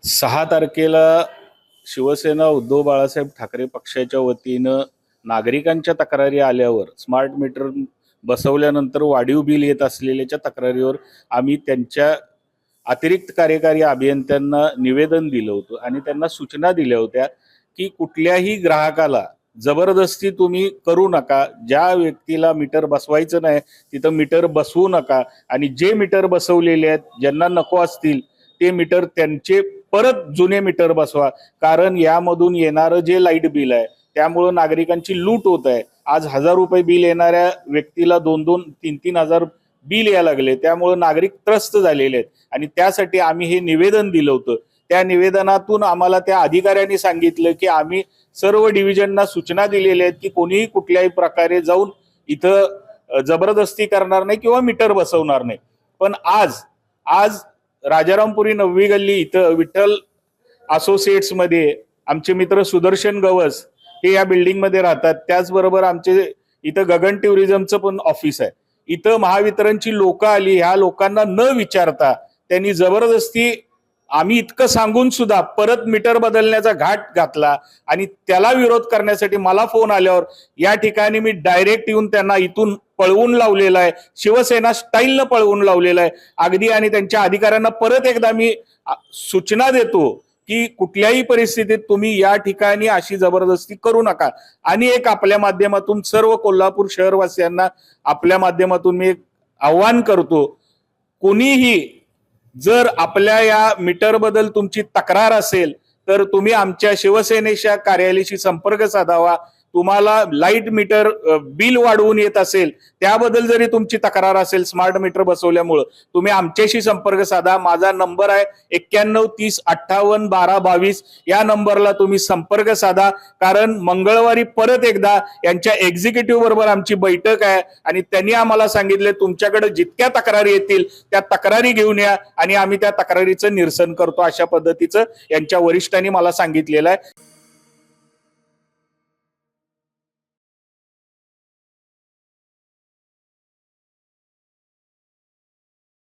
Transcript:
6 तारखेला शिवसेना उद्धव बाळासाहेब ठाकरे पक्षाच्या वतीनं नागरिकांच्या तक्रारी आल्यावर स्मार्ट मीटर बसवल्यानंतर वाढीव बिल येत असलेल्याच्या तक्रारीवर आम्ही त्यांच्या अतिरिक्त कार्यकारी अभियंत्यांना निवेदन दिलं होतं आणि त्यांना सूचना दिल्या होत्या की कुठल्याही ग्राहकाला जबरदस्ती तुम्ही करू नका. ज्या व्यक्तीला मीटर बसवायचं नाही तिथं मीटर बसवू नका आणि जे मीटर बसवलेले आहेत ज्यांना नको असतील ते मीटर त्यांचे परत जुने मीटर बसवा. कारण यामधून येणारं जे लाईट बिल आहे त्यामुळं नागरिकांची लूट होत आहे. आज 1000 रुपये बिल येणाऱ्या व्यक्तीला 2-2, 3-3 हजार बिल यायला लागले. त्यामुळं नागरिक त्रस्त झालेले आहेत आणि त्यासाठी आम्ही हे निवेदन दिलं होतं. त्या निवेदनातून आम्हाला त्या अधिकाऱ्यांनी सांगितलं की आम्ही सर्व डिव्हिजनना सूचना दिलेल्या आहेत की कोणीही कुठल्याही प्रकारे जाऊन इथं जबरदस्ती करणार नाही किंवा मीटर बसवणार नाही. पण आज राजारामपुरी 9वी गल्ली इथं विठ्ठल असोसिएट्स मध्ये आमचे मित्र सुदर्शन गवस हे या बिल्डिंग मध्ये राहतात. त्याचबरोबर आमचे इथं गगन टुरिझमचं पण ऑफिस आहे. इथं महावितरणची लोक आली. ह्या लोकांना न विचारता त्यांनी जबरदस्ती आम्ही इतकं सांगून सुद्धा परत मीटर बदलण्याचा घाट घातला आणि त्याला विरोध करण्यासाठी मला फोन आल्यावर या ठिकाणी मी डायरेक्ट येऊन त्यांना इथून पळवून लावलेला आहे. शिवसेना स्टाईलनं पळवून लावलेला आहे अगदी. आणि त्यांच्या अधिकाऱ्यांना परत एकदा मी सूचना देतो की कुठल्याही परिस्थितीत तुम्ही या ठिकाणी अशी जबरदस्ती करू नका. आणि एक आपल्या माध्यमातून सर्व कोल्हापूर शहरवासियांना आपल्या माध्यमातून मी आव्हान करतो, कोणीही जर आपल्या या मीटर बद्दल तुमची तक्रार असेल तर तुम्ही आमच्या शिवसेनेच्या कार्यालयाशी संपर्क साधावा. तुम्हाला लाईट मीटर बिल वाढवून येत असेल त्याबद्दल जरी तुमची तक्रार असेल स्मार्ट मीटर बसवल्यामुळं तुम्ही आमच्याशी संपर्क साधा. माझा नंबर आहे 91 30 58 12 22. या नंबरला तुम्ही संपर्क साधा. कारण मंगळवारी परत एकदा यांच्या एक्झिक्युटिव्ह बरोबर आमची बैठक आहे आणि त्यांनी आम्हाला सांगितले तुमच्याकडे जितक्या तक्रारी येतील त्या तक्रारी घेऊन या आणि आम्ही त्या तक्रारीचं निरसन करतो. अशा पद्धतीचं यांच्या वरिष्ठांनी मला सांगितलेलं आहे.